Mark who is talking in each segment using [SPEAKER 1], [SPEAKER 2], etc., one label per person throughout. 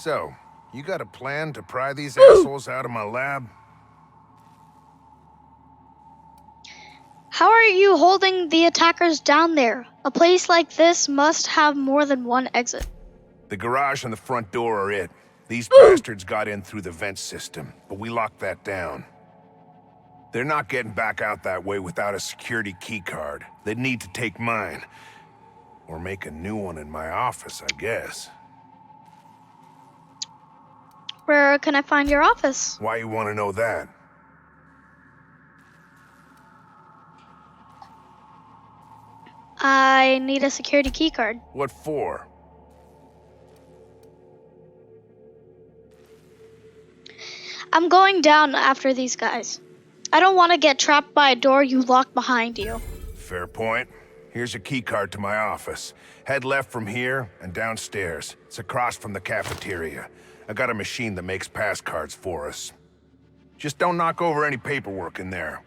[SPEAKER 1] So, you got a plan to pry these assholes out of my lab?
[SPEAKER 2] How are you holding the attackers down there? A place like this must have more than one exit.
[SPEAKER 1] The garage and the front door are it. These bastards got in through the vent system, but we locked that down. They're not getting back out that way without a security keycard. They'd need to take mine. Or make a new one in my office, I guess.
[SPEAKER 2] Where can I find your office?
[SPEAKER 1] Why you want to know that?
[SPEAKER 2] I need a security keycard.
[SPEAKER 1] What for?
[SPEAKER 2] I'm going down after these guys. I don't want to get trapped by a door you locked behind you.
[SPEAKER 1] Fair point. Here's a keycard to my office. Head left from here and downstairs. It's across from the cafeteria. I got a machine that makes pass cards for us. Just don't knock over any paperwork in there.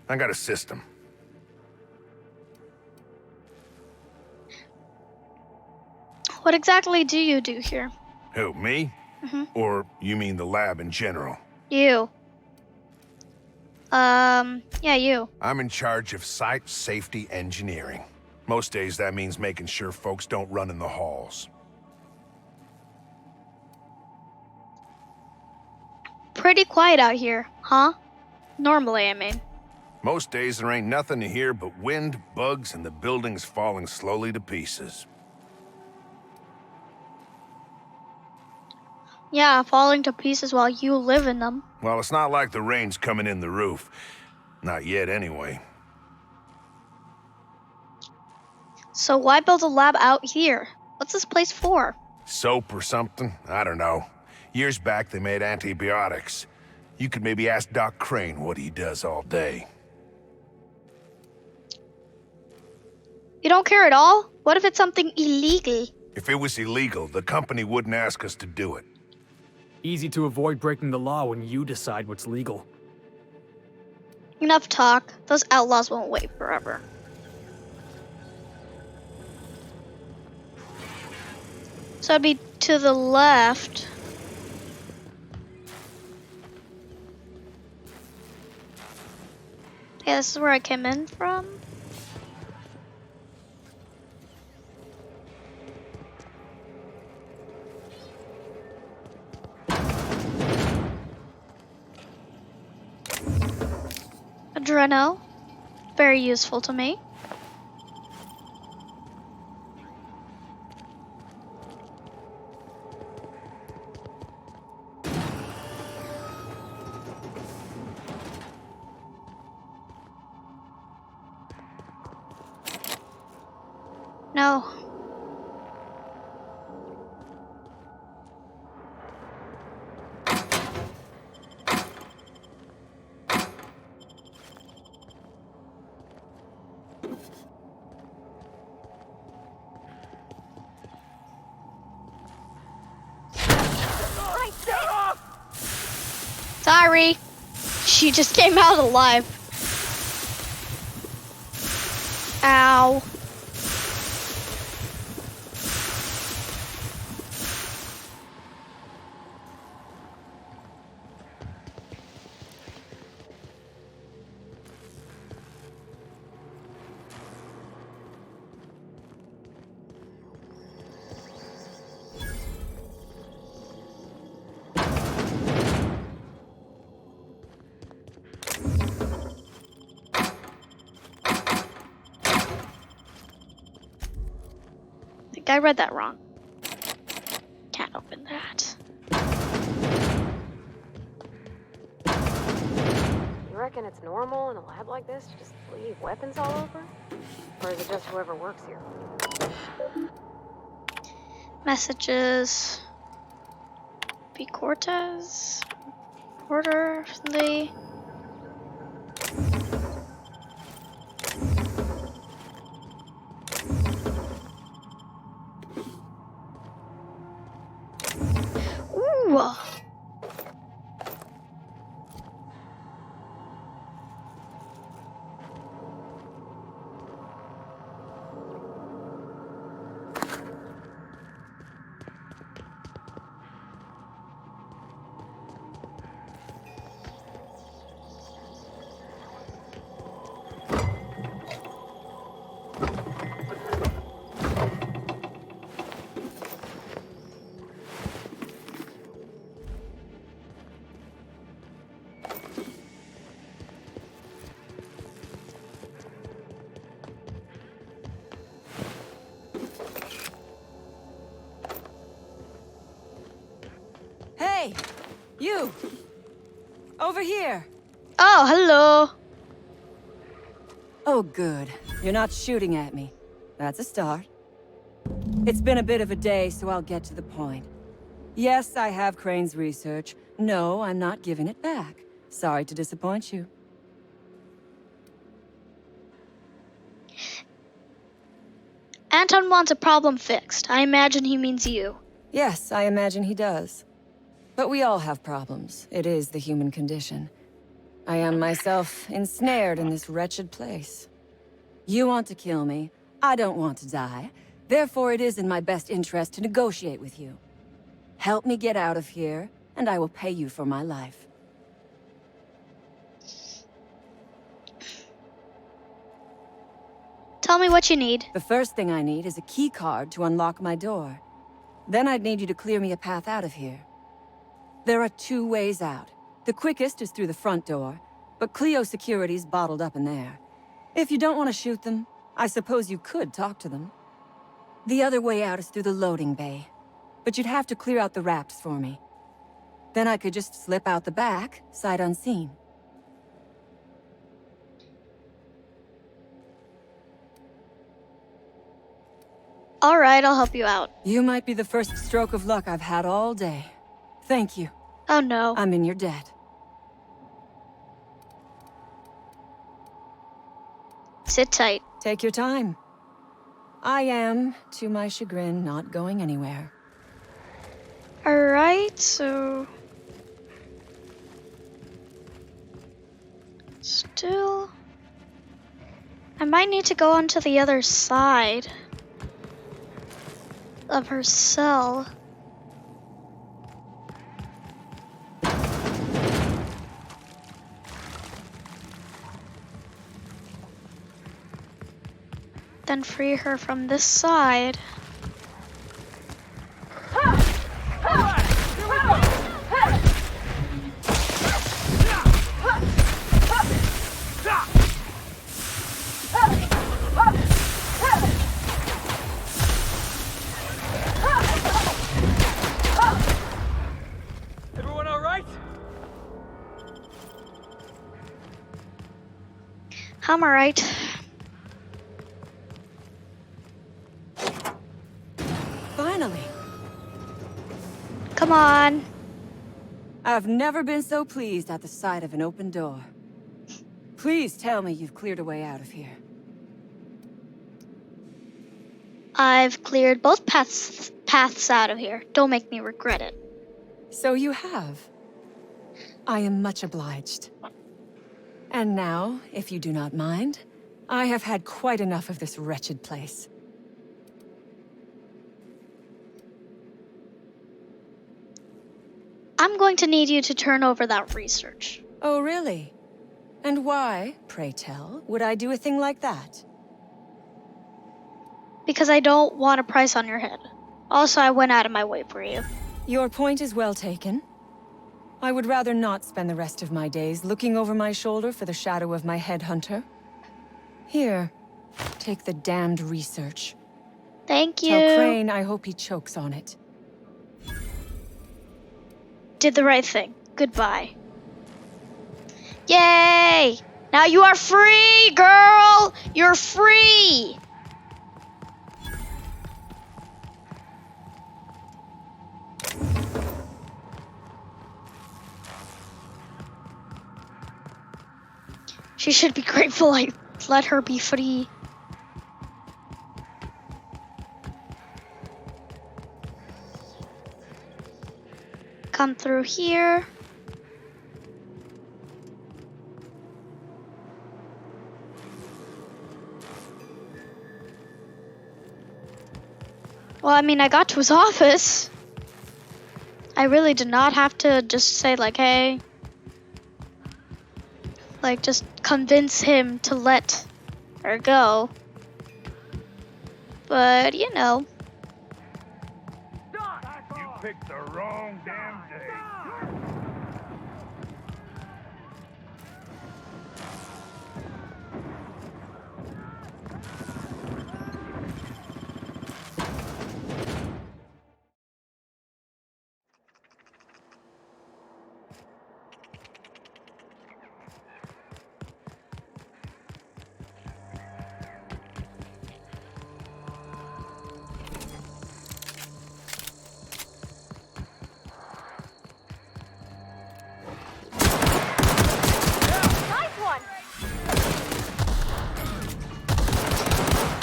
[SPEAKER 1] I got a system.
[SPEAKER 2] What exactly do you do here?
[SPEAKER 1] Who, me?
[SPEAKER 2] Mm-hmm.
[SPEAKER 1] Or you mean the lab in general?
[SPEAKER 2] You. Yeah, you.
[SPEAKER 1] I'm in charge of site safety engineering. Most days that means making sure folks don't run in the halls.
[SPEAKER 2] Pretty quiet out here, huh? Normally, I mean.
[SPEAKER 1] Most days there ain't nothing to hear but wind, bugs, and the buildings falling slowly to pieces.
[SPEAKER 2] Yeah, falling to pieces while you live in them.
[SPEAKER 1] Well, it's not like the rain's coming in the roof. Not yet, anyway.
[SPEAKER 2] So why build a lab out here? What's this place for?
[SPEAKER 1] Soap or something? I don't know. Years back, they made antibiotics. You could maybe ask Doc Crane what he does all day.
[SPEAKER 2] You don't care at all? What if it's something illegal?
[SPEAKER 1] If it was illegal, the company wouldn't ask us to do it.
[SPEAKER 3] Easy to avoid breaking the law when you decide what's legal.
[SPEAKER 2] Enough talk. Those outlaws won't wait forever. So I'd be to the left. Yeah, this is where I came in from. Adreno. Very useful to me. No. Sorry. She just came out alive. Ow. I read that wrong. Can't open that.
[SPEAKER 4] You reckon it's normal in a lab like this to just leave weapons all over? Or is it just whoever works here?
[SPEAKER 2] Messages. B. Cortez. Order. Lee. Ooh.
[SPEAKER 5] Hey! You! Over here!
[SPEAKER 2] Oh, hello.
[SPEAKER 5] Oh, good. You're not shooting at me. That's a start. It's been a bit of a day, so I'll get to the point. Yes, I have Crane's research. No, I'm not giving it back. Sorry to disappoint you.
[SPEAKER 2] Anton wants a problem fixed. I imagine he means you.
[SPEAKER 5] Yes, I imagine he does. But we all have problems. It is the human condition. I am myself ensnared in this wretched place. You want to kill me. I don't want to die. Therefore, it is in my best interest to negotiate with you. Help me get out of here, and I will pay you for my life.
[SPEAKER 2] Tell me what you need.
[SPEAKER 5] The first thing I need is a key card to unlock my door. Then I'd need you to clear me a path out of here. There are 2 ways out. The quickest is through the front door, but Cleo security's bottled up in there. If you don't want to shoot them, I suppose you could talk to them. The other way out is through the loading bay, but you'd have to clear out the Raps for me. Then I could just slip out the back, sight unseen.
[SPEAKER 2] All right, I'll help you out.
[SPEAKER 5] You might be the first stroke of luck I've had all day. Thank you.
[SPEAKER 2] Oh no.
[SPEAKER 5] I'm in your debt.
[SPEAKER 2] Sit tight.
[SPEAKER 5] Take your time. I am, to my chagrin, not going anywhere.
[SPEAKER 2] All right, so still, I might need to go onto the other side of her cell. Then free her from this side.
[SPEAKER 3] Everyone all right?
[SPEAKER 2] I'm alright.
[SPEAKER 5] Finally!
[SPEAKER 2] Come on.
[SPEAKER 5] I've never been so pleased at the sight of an open door. Please tell me you've cleared a way out of here.
[SPEAKER 2] I've cleared both paths out of here. Don't make me regret it.
[SPEAKER 5] So you have. I am much obliged. And now, if you do not mind, I have had quite enough of this wretched place.
[SPEAKER 2] I'm going to need you to turn over that research.
[SPEAKER 5] Oh, really? And why, pray tell, would I do a thing like that?
[SPEAKER 2] Because I don't want a price on your head. Also, I went out of my way for you.
[SPEAKER 5] Your point is well taken. I would rather not spend the rest of my days looking over my shoulder for the shadow of my headhunter. Here, take the damned research.
[SPEAKER 2] Thank you.
[SPEAKER 5] Tell Crane I hope he chokes on it.
[SPEAKER 2] Did the right thing. Goodbye. Yay! Now you are free, girl! You're free! She should be grateful I let her be free. Come through here. Well, I mean, I got to his office. I really did not have to just say, like, hey. Like, just convince him to let her go. But, you know.
[SPEAKER 1] You picked the wrong damn day.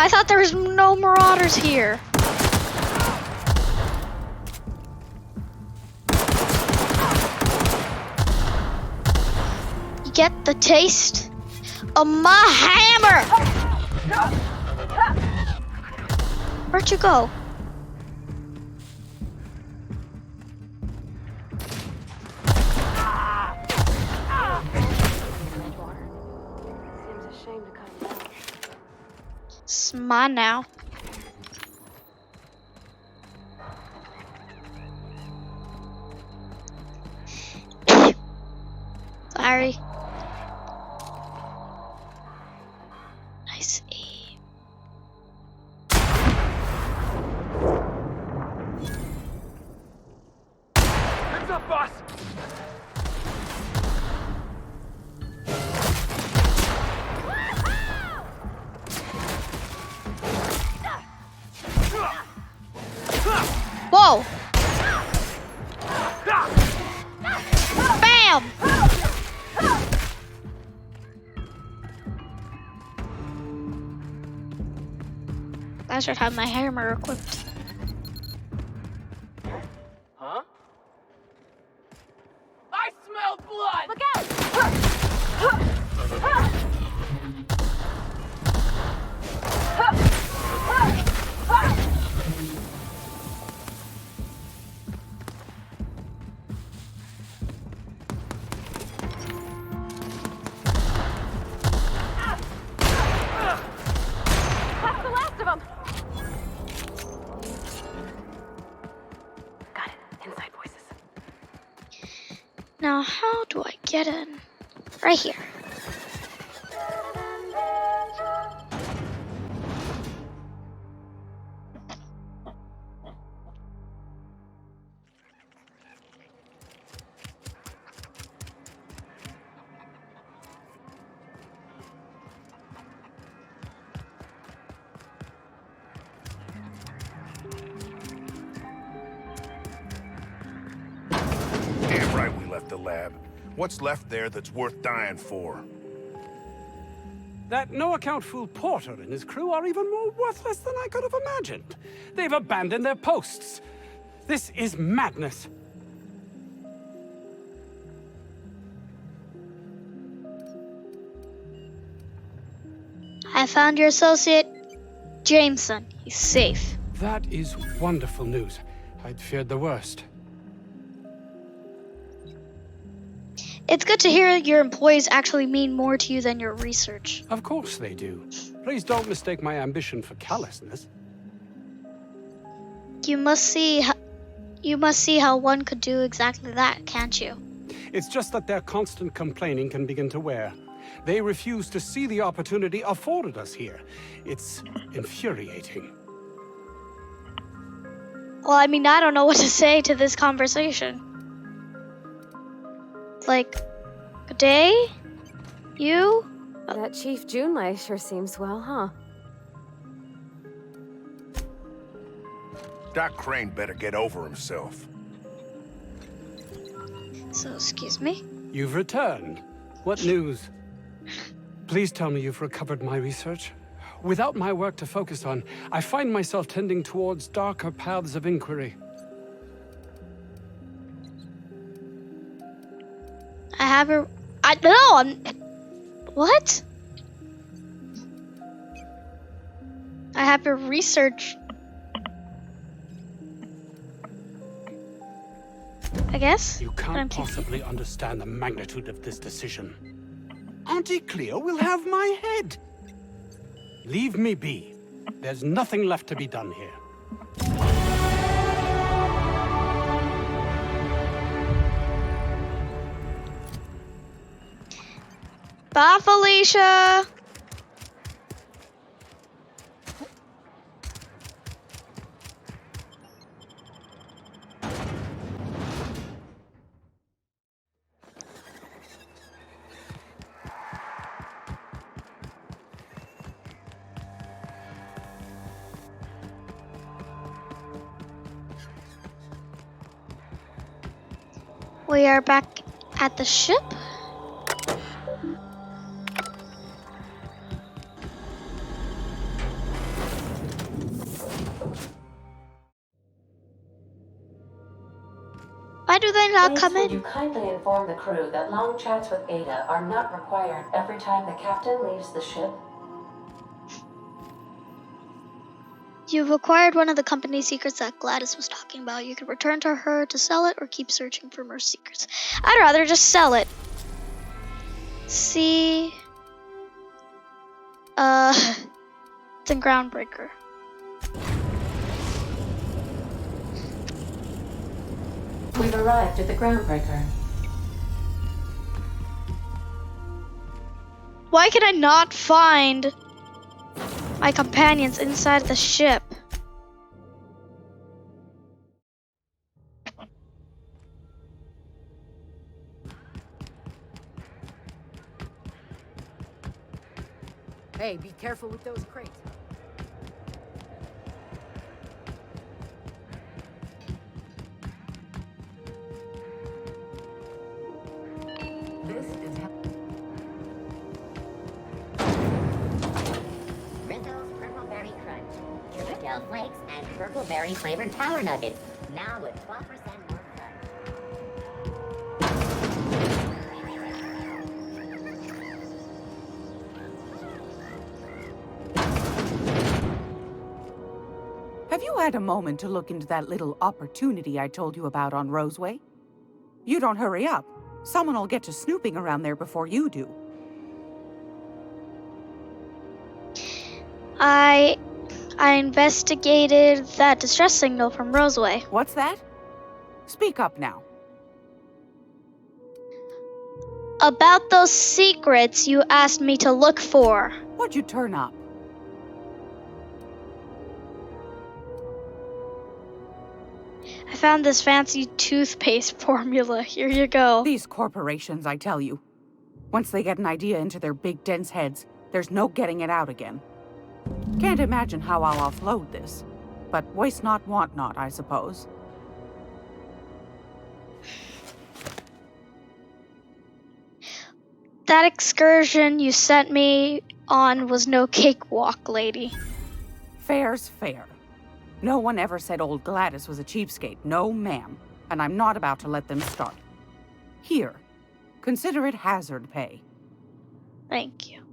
[SPEAKER 2] I thought there was no marauders here. You get the taste of my hammer! Where'd you go?
[SPEAKER 4] Seems a shame to cut him out.
[SPEAKER 2] It's mine now. Sorry. Nice aim.
[SPEAKER 3] Heads up, boss!
[SPEAKER 2] Whoa! Bam! I should have my hammer equipped.
[SPEAKER 3] Huh? I smell blood!
[SPEAKER 4] Look out! That's the last of them. Got it. Inside voices.
[SPEAKER 2] Now, how do I get in? Right here.
[SPEAKER 1] Damn right we left the lab. What's left there that's worth dying for?
[SPEAKER 6] That no-account fool Porter and his crew are even more worthless than I could have imagined. They've abandoned their posts. This is madness.
[SPEAKER 2] I found your associate, Jameson. He's safe.
[SPEAKER 6] That is wonderful news. I'd feared the worst.
[SPEAKER 2] It's good to hear your employees actually mean more to you than your research.
[SPEAKER 6] Of course they do. Please don't mistake my ambition for callousness.
[SPEAKER 2] You must see how one could do exactly that, can't you?
[SPEAKER 6] It's just that their constant complaining can begin to wear. They refuse to see the opportunity afforded us here. It's infuriating.
[SPEAKER 2] Well, I mean, I don't know what to say to this conversation. Like, good day? You?
[SPEAKER 4] That Chief Junlei sure seems well, huh?
[SPEAKER 1] Doc Crane better get over himself.
[SPEAKER 2] So, excuse me?
[SPEAKER 6] You've returned. What news? Please tell me you've recovered my research. Without my work to focus on, I find myself tending towards darker paths of inquiry.
[SPEAKER 2] I have your... What? I have your research. I guess?
[SPEAKER 6] You can't possibly understand the magnitude of this decision. Auntie Cleo will have my head. Leave me be. There's nothing left to be done here.
[SPEAKER 2] Bye, Felicia! We are back at the ship. Why do they not
[SPEAKER 7] Please,
[SPEAKER 2] come
[SPEAKER 7] would
[SPEAKER 2] in?
[SPEAKER 7] you kindly inform the crew that long chats with Ada are not required every time the captain leaves the ship?
[SPEAKER 2] You've acquired one of the company secrets that Gladys was talking about. You can return to her to sell it or keep searching for more secrets. I'd rather just sell it. See, it's in Groundbreaker.
[SPEAKER 7] We've arrived at the Groundbreaker.
[SPEAKER 2] Why can I not find my companions inside the ship?
[SPEAKER 5] Hey, be careful with those crates. This is
[SPEAKER 8] Mentos Purple Berry Crunch, Chili Flakes, and Purple Berry flavored Tower Nuggets. Now with 12% more crunch.
[SPEAKER 9] Have you had a moment to look into that little opportunity I told you about on Roseway? You don't hurry up. Someone will get to snooping around there before you do.
[SPEAKER 2] I investigated that distress signal from Roseway.
[SPEAKER 9] What's that? Speak up now.
[SPEAKER 2] About those secrets you asked me to look for.
[SPEAKER 9] What'd you turn up?
[SPEAKER 2] I found this fancy toothpaste formula. Here you go.
[SPEAKER 9] These corporations, I tell you. Once they get an idea into their big dense heads, there's no getting it out again. Can't imagine how I'll offload this. But waste not, want not, I suppose.
[SPEAKER 2] That excursion you sent me on was no cakewalk, lady.
[SPEAKER 9] Fair's fair. No one ever said old Gladys was a cheapskate. No, ma'am. And I'm not about to let them start. Here, consider it hazard pay.
[SPEAKER 2] Thank you.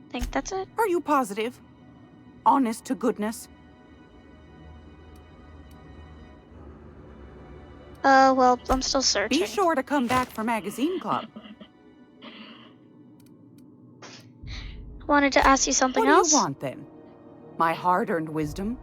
[SPEAKER 2] Think that's it?
[SPEAKER 9] Are you positive? Honest to goodness?
[SPEAKER 2] Well, I'm still searching.
[SPEAKER 9] Be sure to come back for Magazine Club.
[SPEAKER 2] I wanted to ask you something
[SPEAKER 9] What
[SPEAKER 2] else.
[SPEAKER 9] do you want, then? My hard-earned wisdom?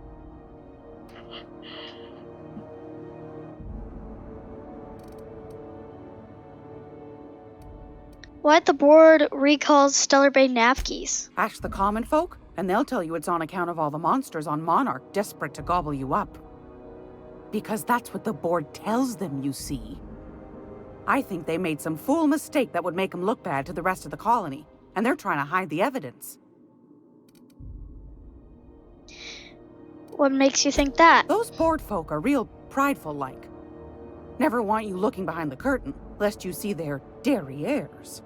[SPEAKER 2] Why'd the board recall Stellar Bay nav keys?
[SPEAKER 9] Ask the common folk, and they'll tell you it's on account of all the monsters on Monarch desperate to gobble you up. Because that's what the board tells them, you see. I think they made some fool mistake that would make them look bad to the rest of the colony, and they're trying to hide the evidence.
[SPEAKER 2] What makes you think that?
[SPEAKER 9] Those board folk are real prideful-like. Never want you looking behind the curtain, lest you see their derrieres.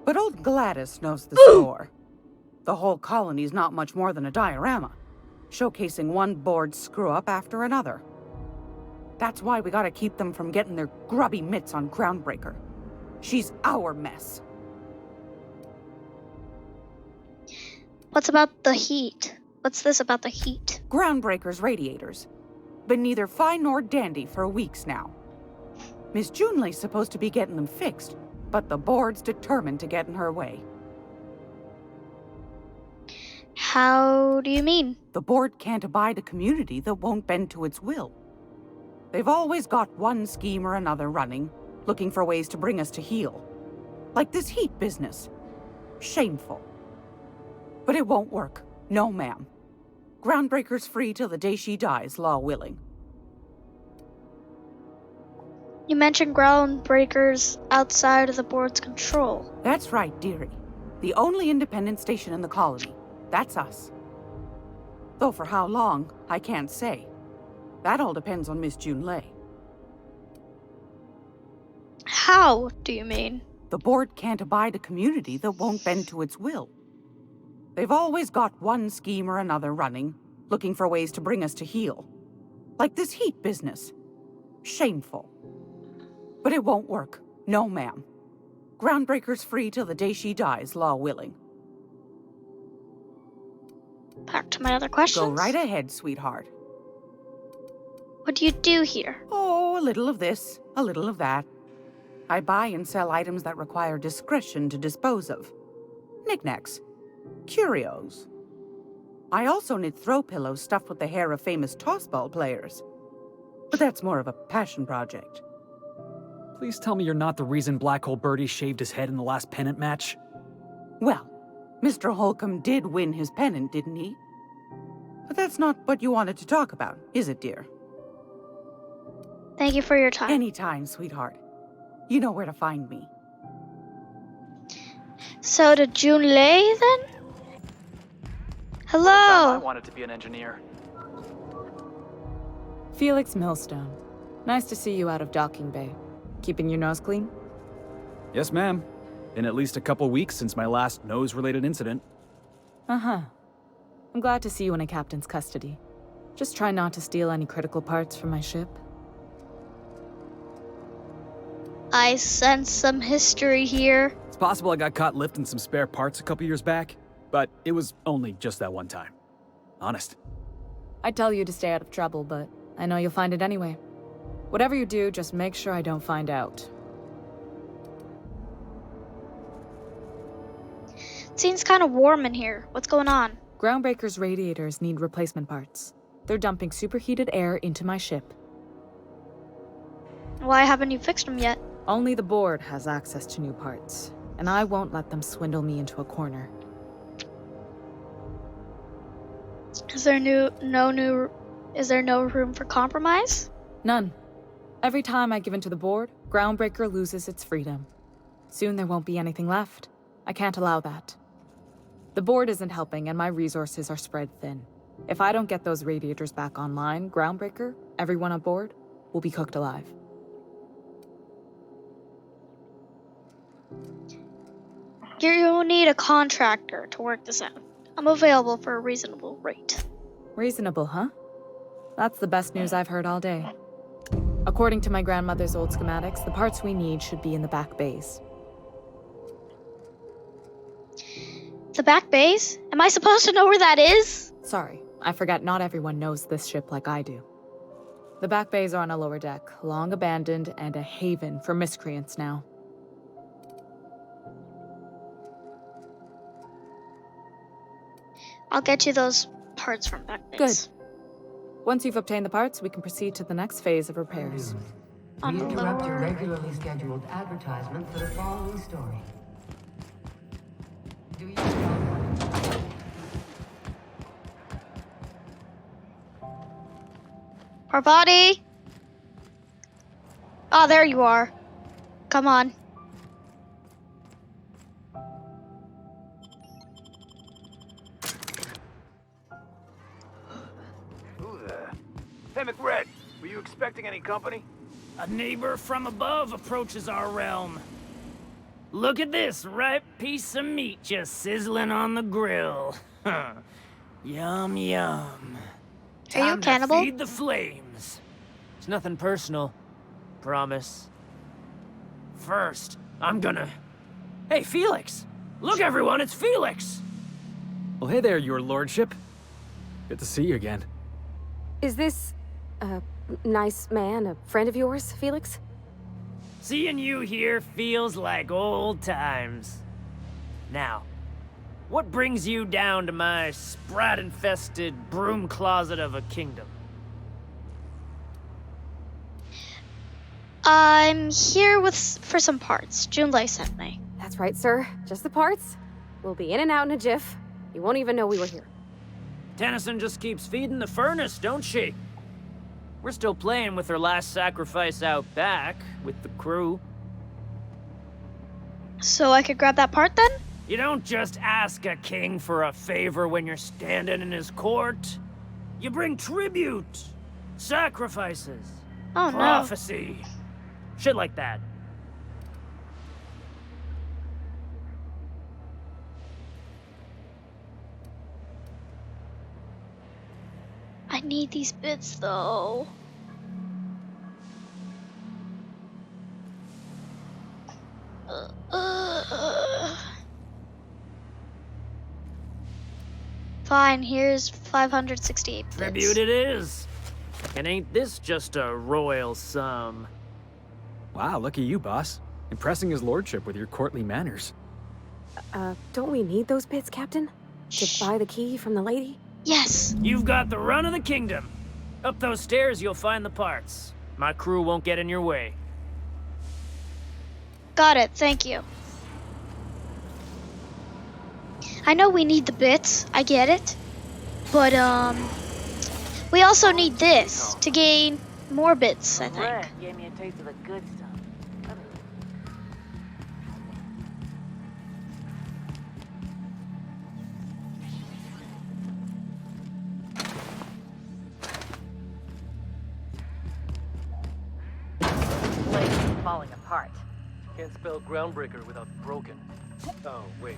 [SPEAKER 9] But old Gladys knows the score. The whole colony's not much more than a diorama, showcasing one board screw-up after another. That's why we gotta keep them from getting their grubby mitts on Groundbreaker. She's our mess.
[SPEAKER 2] What's about the heat? What's this about the heat?
[SPEAKER 9] Groundbreaker's radiators. Been neither fine nor dandy for weeks now. Miss Junley's supposed to be getting them fixed, but the board's determined to get in her way.
[SPEAKER 2] How do you mean?
[SPEAKER 9] The board can't abide a community that won't bend to its will. They've always got one scheme or another running, looking for ways to bring us to heel. Like this heat business. Shameful. But it won't work. No, ma'am. Groundbreaker's free till the day she dies, law willing.
[SPEAKER 2] You mentioned Groundbreakers outside of the board's control.
[SPEAKER 9] That's right, dearie. The only independent station in the colony. That's us. Though for how long, I can't say. That all depends on Miss Junley.
[SPEAKER 2] How do you mean?
[SPEAKER 9] The board can't abide a community that won't bend to its will. They've always got one scheme or another running, looking for ways to bring us to heel. Like this heat business. Shameful. But it won't work. No, ma'am. Groundbreaker's free till the day she dies, law willing.
[SPEAKER 2] Back to my other questions.
[SPEAKER 9] Go right ahead, sweetheart.
[SPEAKER 2] What do you do here?
[SPEAKER 9] Oh, a little of this, a little of that. I buy and sell items that require discretion to dispose of. Knickknacks. Curios. I also knit throw pillows stuffed with the hair of famous tossball players. But that's more of a passion project.
[SPEAKER 3] Please tell me you're not the reason Black Hole Birdie shaved his head in the last pennant match.
[SPEAKER 9] Well, Mr. Holcomb did win his pennant, didn't he? But that's not what you wanted to talk about, is it, dear?
[SPEAKER 2] Thank you for your time.
[SPEAKER 9] Anytime, sweetheart. You know where to find me.
[SPEAKER 2] So to Junlei then?
[SPEAKER 10] I
[SPEAKER 2] Hello.
[SPEAKER 10] wanted to be an engineer.
[SPEAKER 11] Felix Millstone. Nice to see you out of docking bay. Keeping your nose clean?
[SPEAKER 3] Yes, ma'am. Been at least a couple weeks since my last nose-related incident.
[SPEAKER 11] Uh-huh. I'm glad to see you in a captain's custody. Just try not to steal any critical parts from my ship.
[SPEAKER 2] I sense some history here.
[SPEAKER 3] It's possible I got caught lifting some spare parts a couple years back, but it was only just that one time. Honest.
[SPEAKER 11] I'd tell you to stay out of trouble, but I know you'll find it anyway. Whatever you do, just make sure I don't find out.
[SPEAKER 2] It seems kind of warm in here. What's going on?
[SPEAKER 11] Groundbreaker's radiators need replacement parts. They're dumping superheated air into my ship.
[SPEAKER 2] Why haven't you fixed them yet?
[SPEAKER 11] Only the board has access to new parts, and I won't let them swindle me into a corner.
[SPEAKER 2] Is there no room for compromise?
[SPEAKER 11] None. Every time I give in to the board, Groundbreaker loses its freedom. Soon there won't be anything left. I can't allow that. The board isn't helping, and my resources are spread thin. If I don't get those radiators back online, Groundbreaker, everyone on board, will be cooked alive.
[SPEAKER 2] You need a contractor to work this out. I'm available for a reasonable rate.
[SPEAKER 11] Reasonable, huh? That's the best news I've heard all day. According to my grandmother's old schematics, the parts we need should be in the back bays.
[SPEAKER 2] The back bays? Am I supposed to know where that is?
[SPEAKER 11] Sorry, I forgot not everyone knows this ship like I do. The back bays are on a lower deck, long abandoned and a haven for miscreants now.
[SPEAKER 2] I'll get you those parts from back bays.
[SPEAKER 11] Good. Once you've obtained the parts, we can proceed to the next phase of repairs.
[SPEAKER 2] On
[SPEAKER 7] We
[SPEAKER 2] the
[SPEAKER 7] interrupt your
[SPEAKER 2] lower...
[SPEAKER 7] regularly scheduled advertisement for the following story. Do you
[SPEAKER 2] Parvati! Oh, there you are. Come on.
[SPEAKER 10] Who the? Hey, McRed, were you expecting any company?
[SPEAKER 12] A neighbor from above approaches our realm. Look at this ripe piece of meat just sizzling on the grill. Yum, yum.
[SPEAKER 2] Are you a
[SPEAKER 12] Time to
[SPEAKER 2] cannibal?
[SPEAKER 12] feed the flames. It's nothing personal. Promise. First, I'm gonna... Hey, Felix! Look, everyone, it's Felix!
[SPEAKER 3] Well, hey there, your lordship. Good to see you again.
[SPEAKER 4] Is this a nice man, a friend of yours, Felix?
[SPEAKER 12] Seeing you here feels like old times. Now, what brings you down to my sprat-infested broom closet of a kingdom?
[SPEAKER 2] I'm here for some parts. Junlei sent me.
[SPEAKER 4] That's right, sir. Just the parts. We'll be in and out in a jiff. You won't even know we were here.
[SPEAKER 12] Tennyson just keeps feeding the furnace, don't she? We're still playing with her last sacrifice out back, with the crew.
[SPEAKER 2] So I could grab that part then?
[SPEAKER 12] You don't just ask a king for a favor when you're standing in his court. You bring tribute, sacrifices,
[SPEAKER 2] Oh no.
[SPEAKER 12] prophecy, shit like that.
[SPEAKER 2] I need these bits though. Fine, here's 568 bits.
[SPEAKER 12] Tribute it is. And ain't this just a royal sum?
[SPEAKER 3] Wow, look at you, boss. Impressing his lordship with your courtly manners.
[SPEAKER 4] Don't we need those bits, Captain? To buy the key from the lady?
[SPEAKER 2] Yes.
[SPEAKER 12] You've got the run of the kingdom. Up those stairs, you'll find the parts. My crew won't get in your way.
[SPEAKER 2] Got it, thank you. I know we need the bits, I get it. But, we also need this to gain more bits, I think.
[SPEAKER 13] Red gave me a taste of the good stuff. Falling apart.
[SPEAKER 10] Can't spell groundbreaker without broken. Oh, wait.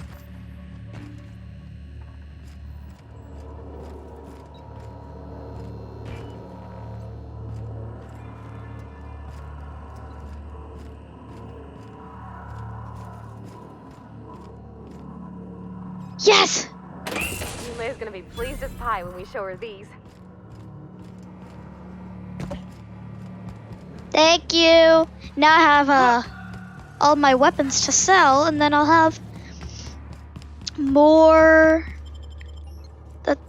[SPEAKER 2] Yes!
[SPEAKER 4] Yulei's gonna be pleased as pie when we show her these.
[SPEAKER 2] Thank you. Now I have all my weapons to sell, and then I'll have more.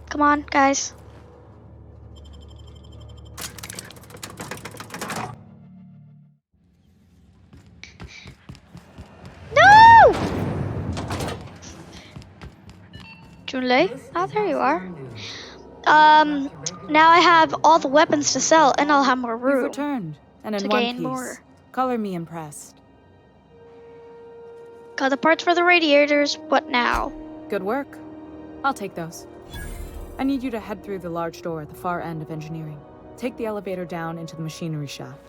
[SPEAKER 2] Come on, guys. No! Junlei? Oh, there you are. Now I have all the weapons to sell, and I'll have more
[SPEAKER 11] You've
[SPEAKER 2] room
[SPEAKER 11] returned, and in
[SPEAKER 2] to
[SPEAKER 11] one
[SPEAKER 2] gain
[SPEAKER 11] piece.
[SPEAKER 2] more.
[SPEAKER 11] Color me impressed.
[SPEAKER 2] Got the parts for the radiators. What now?
[SPEAKER 11] Good work. I'll take those. I need you to head through the large door at the far end of engineering. Take the elevator down into the machinery shaft.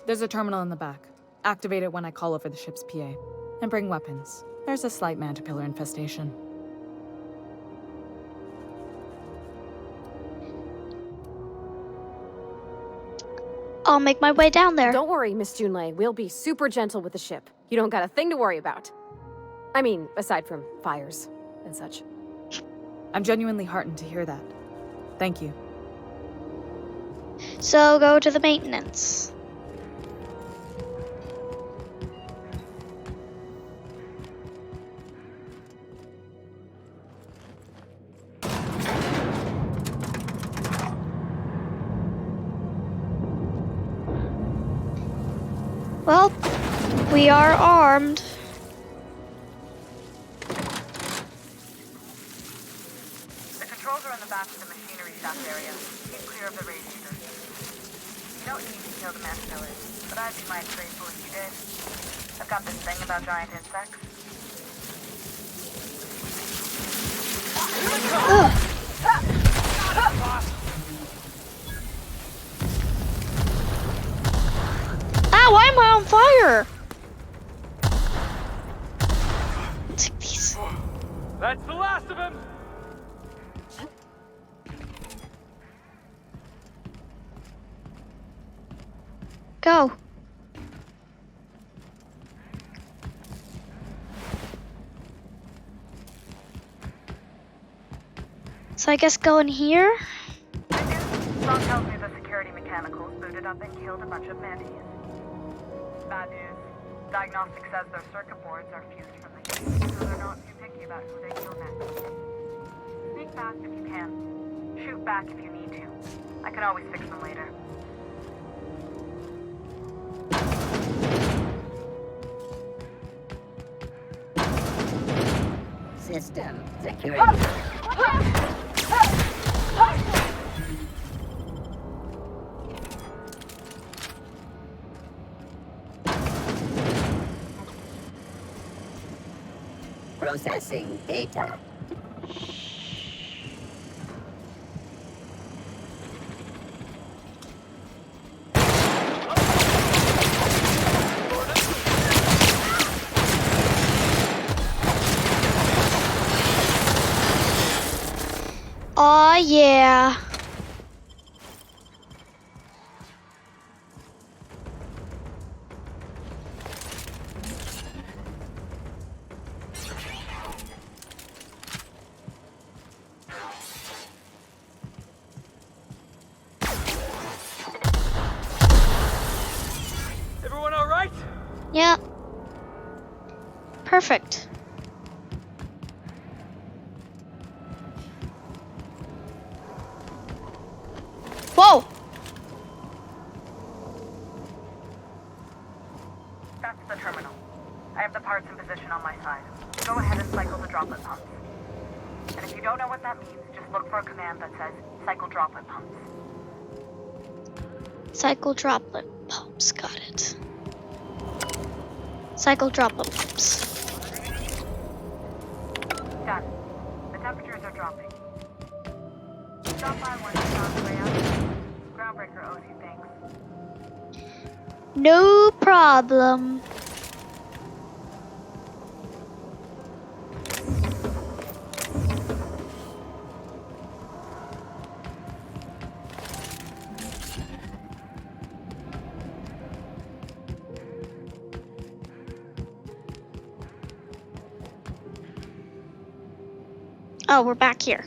[SPEAKER 11] There's a terminal in the back. Activate it when I call over the ship's PA. And bring weapons. There's a slight mantipillar infestation.
[SPEAKER 2] I'll make my way down there.
[SPEAKER 4] Don't worry, Miss Junlei. We'll be super gentle with the ship. You don't got a thing to worry about. I mean, aside from fires and such.
[SPEAKER 11] I'm genuinely heartened to hear that. Thank you.
[SPEAKER 2] So go to the maintenance. Well, we are armed.
[SPEAKER 13] The controls are in the back of the machinery shaft area. Keep clear of the radiators. You don't need to kill the mantibillas, but I'd be mighty grateful if you did. I've got this thing about giant insects.
[SPEAKER 2] Ah, why am I on fire? Take these.
[SPEAKER 10] That's the last of him!
[SPEAKER 2] Go. So I guess go in here?
[SPEAKER 13] Flaw tells me the security mechanicals booted up and killed a bunch of mantis. Bad news. Diagnostic says their circuit boards are fused from the heat, so they're not too picky about who they kill next. Sneak fast if you can. Shoot back if you need to. I can always fix them later.
[SPEAKER 8] System security. Processing data.
[SPEAKER 2] Aw, yeah. Yeah. Perfect. Whoa!
[SPEAKER 13] That's the terminal. I have the parts in position on my side. Go ahead and cycle the droplet pumps. And if you don't know what that means, just look for a command that says cycle droplet pumps.
[SPEAKER 2] Cycle droplet pumps. Got it. Cycle droplet pumps.
[SPEAKER 13] Done. The temperatures are dropping. Stop by when it's on the way out. Groundbreaker owes you thanks.
[SPEAKER 2] No problem. Oh, we're back here.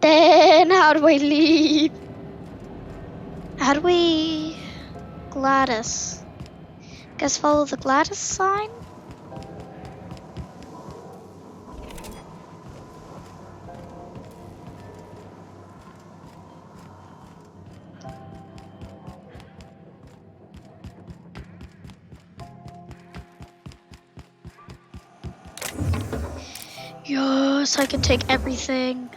[SPEAKER 2] Then how do I leave? How do we... Gladys. Guess follow the Gladys sign? Yes, I can take everything.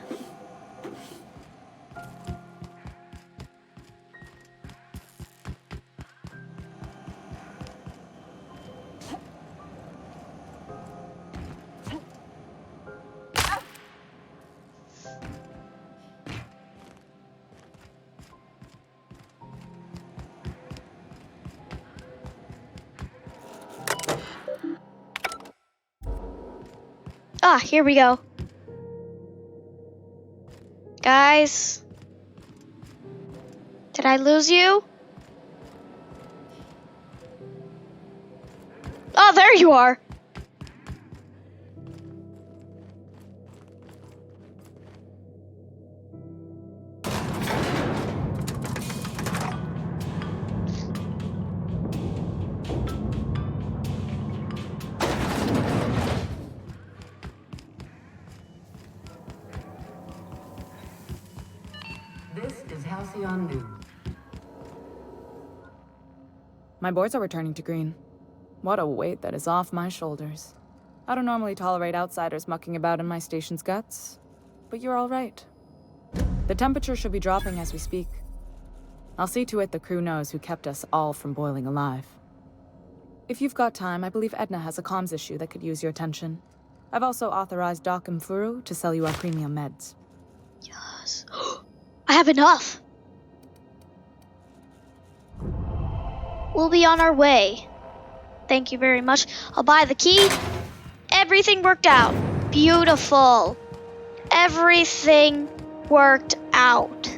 [SPEAKER 2] Ah, here we go. Guys. Did I lose you? Oh, there you are.
[SPEAKER 7] This is Halcyon News.
[SPEAKER 11] My boards are returning to green. What a weight that is off my shoulders. I don't normally tolerate outsiders mucking about in my station's guts, but you're all right. The temperature should be dropping as we speak. I'll see to it the crew knows who kept us all from boiling alive. If you've got time, I believe Edna has a comms issue that could use your attention. I've also authorized Doc and Furu to sell you our premium meds.
[SPEAKER 2] Yes. I have enough. We'll be on our way. Thank you very much. I'll buy the key. Everything worked out. Beautiful. Everything worked out.